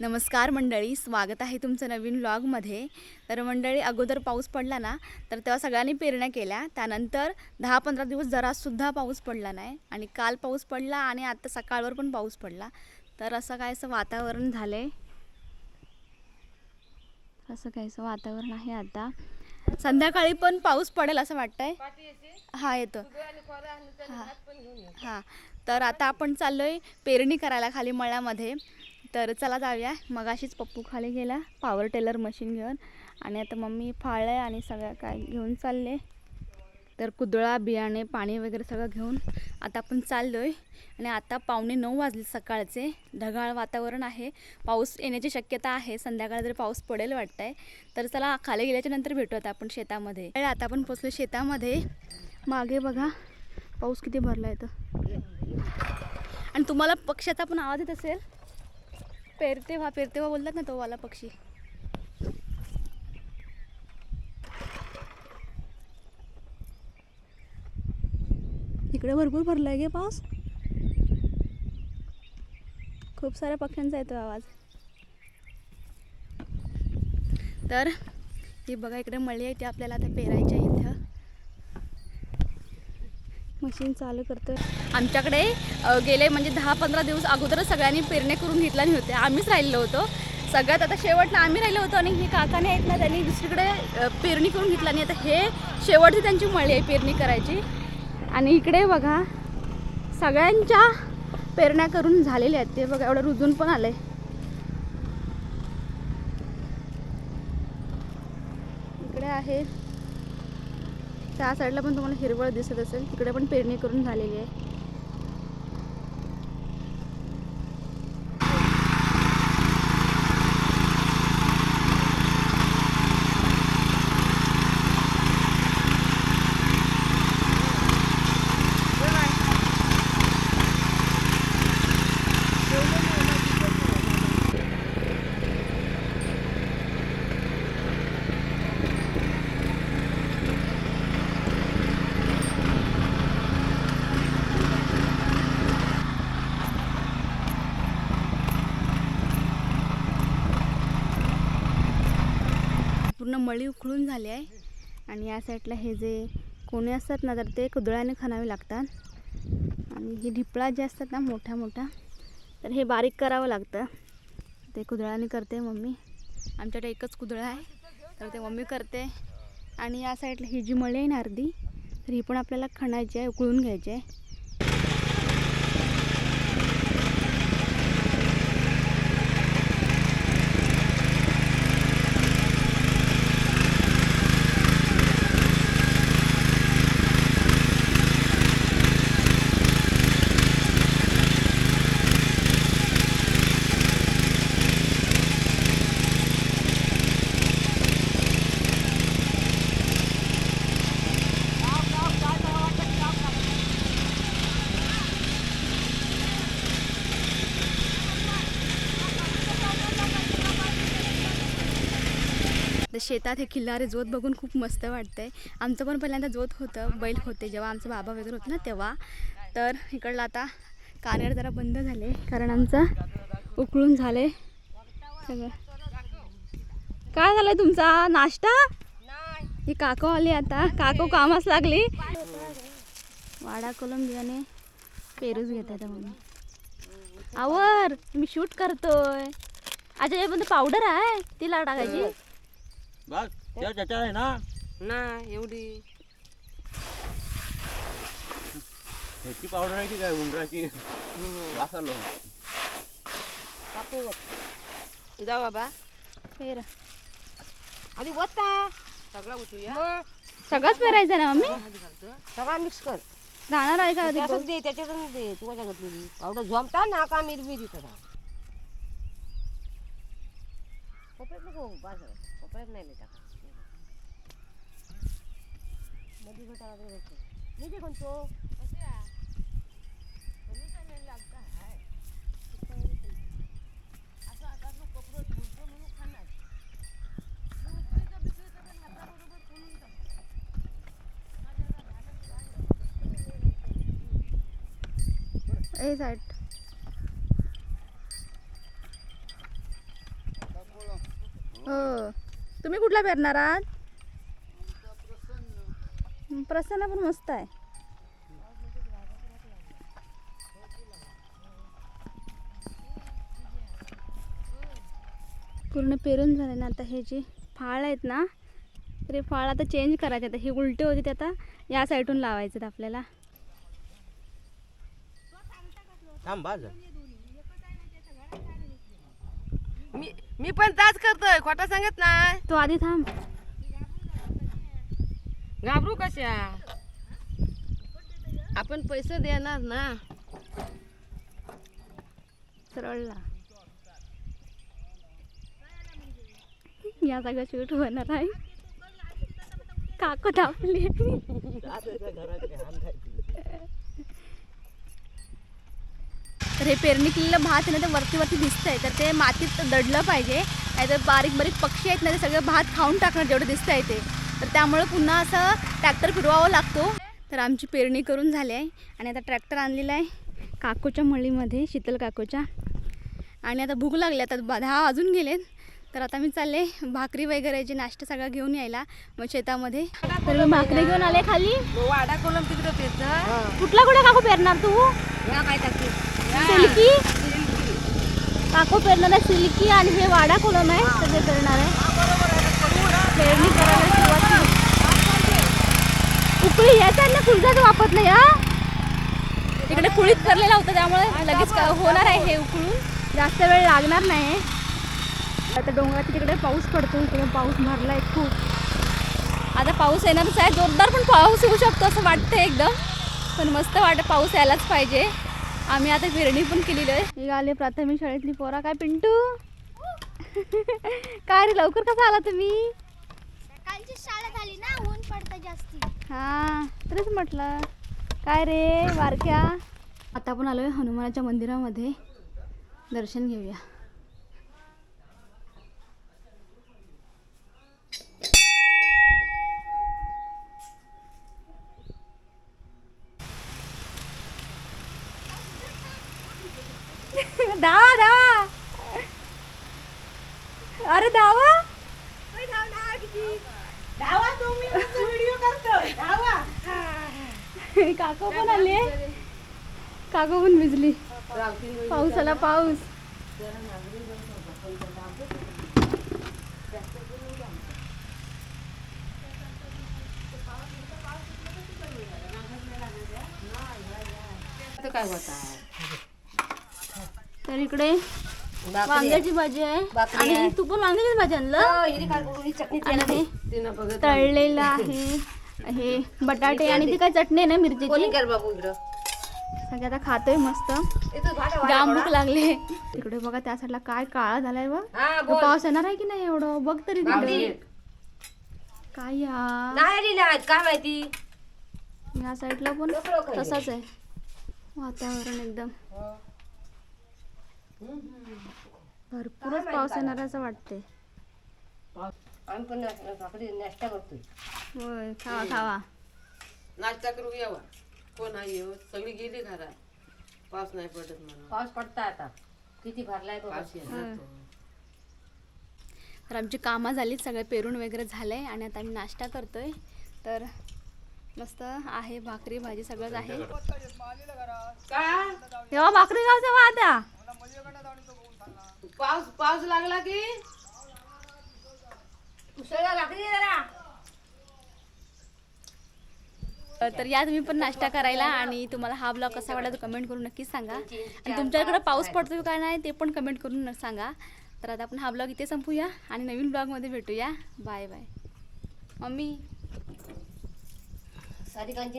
नमस्कार मंडळी, स्वागत आहे तुमचं नवीन व्लॉगमध्ये. तर मंडळी, अगोदर पाऊस पडला ना, तर तेव्हा सगळ्यांनी पेरण्या केल्या. त्यानंतर 10-15 दिवस जरासुद्धा पाऊस पडला नाही आणि काल पाऊस पडला आणि आता सकाळवर पण पाऊस पडला. तर असं वातावरण झालं आहे. वातावरण आहे. आता संध्याकाळी पण पाऊस पडेल असं वाटतंय. हां, येतो. हां, तर आता आपण चाललोय पेरणी करायला खाली मळ्यामध्ये. तर चला जाऊया. मगाशीच पप्पू खाली गेला पॉवर टेलर मशीन घेऊन आणि आता मम्मी फाळलं आणि सगळं काय घेऊन चालले. तर कुदळा, बियाणे, पाणी वगैरे सगळं घेऊन आता आपण चाललोय. आणि आता 8:45 वाजले सकाळचे. ढगाळ वातावरण आहे, पाऊस येण्याची शक्यता आहे. संध्याकाळी जर पाऊस पडेल वाटतंय. तर चला खाली गेल्याच्या नंतर भेटू आता आपण शेतामध्ये. आता आपण पोचलो शेतामध्ये. मागे बघा पाऊस किती भरला आहे तर. आणि तुम्हाला पक्ष्याचा पण आवाज येत असेल. पेरते व्हा बोलतात ना, तो वाला पक्षी. इकडे भरपूर भरलाय गे पाऊस. खूप साऱ्या पक्ष्यांचा येतो आवाज. तर ही बघा इकडे मळी आहे, ती आपल्याला आता पेरायच्या. इथं मशीन चालू करतोय. आमच्याकडे गेले म्हणजे 10-15 दिवस अगोदरच सगळ्यांनी पेरण्या करून घेतल्या नाही होत्या. आम्हीच राहिलो होतो सगळ्यात. आता शेवटला आम्ही राहिलो होतो आणि हे काकाने आहेत ना, त्यांनी दुसरीकडे पेरणी करून घेतला नाही. आता हे शेवटची त्यांची मळी आहे पेरणी करायची. आणि इकडे बघा सगळ्यांच्या पेरण्या करून झालेल्या आहेत. ते बघा एवढं रुजून पण आलंय. इकडे आहे त्या साईडला पण तुम्हाला हिरवळ दिसत असेल, तिकडे पण पेरणी करून झालेली आहे. पूर्ण मळी उकळून झाली आहे. आणि या साईडला हे जे कोणे असतात ना, तर ते कुदळाने खणावे लागतात. आणि हे ढिपळा जे असतात ना मोठ्या मोठ्या, तर हे बारीक करावं लागतं. ते कुदळाने करते मम्मी. आमच्याकडे एकच कुदळा आहे, तर ते मम्मी करते. आणि या साईडला ही जी मळी आहे ना अर्धी, तर ही पण आपल्याला खणायची आहे, उकळून घ्यायची आहे. तर शेतात हे खिल्लारे जोत बघून खूप मस्त वाटतंय. आमचं पण पहिल्यांदा जोत होतं, बैल होते जेव्हा आमचं बाबा वगैरे होतं ना तेव्हा. तर इकडलं आता कानेर जरा बंद झाले, कारण आमचं उकळून झाले सगळं. काय झालंय तुमचा नाश्ता? ही काकू आली आता, काकू कामास लागली. वाडा कोलंबियाने पेरूच घेत आहे मम्मी. आवर मी शूट करतोय. अच्छा, हे पण पावडर आहे, तिला टाकायची. बघ त्याच्या आहे ना ना एवढी ह्याची पावडर आहे की काय उंदराची वासालो. कापू जाऊ बाबा पेरा आधी वत्ता सगळा उचलूया. सगळंच पेरायचं ना मम्मी. सगळा मिक्स कर. राहणार आहे का त्याच्यातच दे, त्याच्यातच दे. तुझ्या घातलेली पावडर झोमता ना का मिरमिरी करा. कोपऱ्यात नको बाजार, कोपऱ्यात नाही नाही टाका. मध्ये घटाला दे बघतो. निघे कोणतो ए साईड हो. तुम्ही कुठला पेरणार आहात? प्रसन्न पण मस्त आहे. पूर्ण पेरून झाले ना. आता हे जे फाळ आहेत ना, तर हे फाळ आता चेंज करायचे. आता हे उलटे होते ते आता या साईडून लावायचे आहेत आपल्याला. थांब बाज. मी पण ताच करतोय, खोटा सांगत नाही. तो आधी थांब. घाबरू कशा, आपण पैसे देणार ना. सरळला या सगळं शूट होणार आहे. काकू दाबली. तर हे पेरणी केलेलं भात आहे ना, ते वरती वरती दिसतंय. तर ते मातीत दडलं पाहिजे, नाहीतर बारीक बारीक पक्षी आहेत ना, ते सगळं भात खाऊन टाकणार जेवढं दिसतंय ते. तर त्यामुळे पुन्हा असं ट्रॅक्टर फिरवावं लागतो. तर आमची पेरणी करून झाली आहे आणि आता ट्रॅक्टर आणलेला आहे काकूच्या मळीमध्ये, शीतल काकूच्या. आणि आता भूक लागली, आता 10 वाजून गेलेत. तर आता मी चालले भाकरी वगैरे जे नाश्ता सगळा घेऊन यायला मग शेतामध्ये. तर मी भाकरी घेऊन आले खाली. वाडा कोलम तिकडे पेरत कुठला कुठला काकू पेरणार तू? या काय टाकते सिल्की काकू पेरणार आहे, सिल्की. आणि हे वाडा कोलम आहे, सगळे पेरणार आहे. पेरणी करायला सुरुवात केली. उकळी यायचा ना, फुलझाड वापरत नाही. हा इकडे कुळीत करलेला होता, त्यामुळे लगेच होणार आहे हे उकळून, जास्त वेळ लागणार नाही. आता डोंगराच्या तिकडे पाऊस पडतो, इकडे पाऊस भरलाय खूप. आता पाऊस येणारच आहे, जोरदार पण पाऊस येऊ शकतो असं वाटतं एकदम. पण मस्त वाटतं, पाऊस यायलाच पाहिजे. आम्ही आता पेरणी पण केलेली आहे. निघाले प्राथमिक शाळेतली पोरा. काय पिंटू काय रे, लवकर कसा आला तुम्ही? सकाळची शाळा झाली ना, ऊन पडतं जास्ती. हां तरीच म्हटलं. काय रे बारक्या. आता आपण आलोय हनुमानाच्या मंदिरामध्ये, दर्शन घेऊया. धावा धावा, अरे धावा धावा, तुम्ही व्हिडिओ करतोय. धावा. काकू पण आले, काकू पण भिजली. पाऊस आला, पाऊस. काय होता तर इकडे वांग्याची भाजी आहे. आणि तू पण वांग्याची भाजी आणलं. आणि हे तळलेलं आहे, हे बटाटे आणि ती काय चटणी आहे ना मिरचीची. सगळे आता खातोय मस्त. जाम भूक लागले. तिकडे बघा त्या साईडला काय काळा झालाय बघ. तो पाऊस येणार आहे की नाही एवढं बघ तरी तिकडे. काय यार, काय माहिती. या साईडला पण तसाच आहे वातावरण एकदम. भरपूरच पाऊस येणार असं वाटते. आम्ही पण नाश्ता करतोय. होय, खावा खावा. नाश्ता करू यावा. कोण आहे येऊ? सगळी गेली घरात. पाऊस नाही पडत म्हणून. पाऊस पडता आता किती भरलाय तो. पाऊस येणार तो. तर आमची कामं झालीत, सगळे पेरून वगैरे झालंय आणि आता आम्ही नाश्ता करतोय. तर मस्त आहे, भाकरी भाजी सगळंच आहे. तेव्हा भाकरी गाव तेव्हा आता पाऊस लागला की तर या तुम्ही पण नाश्ता करायला. आणि तुम्हाला हा ब्लॉग कसा वाटला तर कमेंट करून नक्कीच सांगा. आणि तुमच्याकडे पाऊस पडतो काय नाही ते पण कमेंट करून सांगा. तर आता आपण हा ब्लॉग इथे संपूया आणि नवीन ब्लॉगमध्ये भेटूया. Bye bye. मम्मी सारिकांची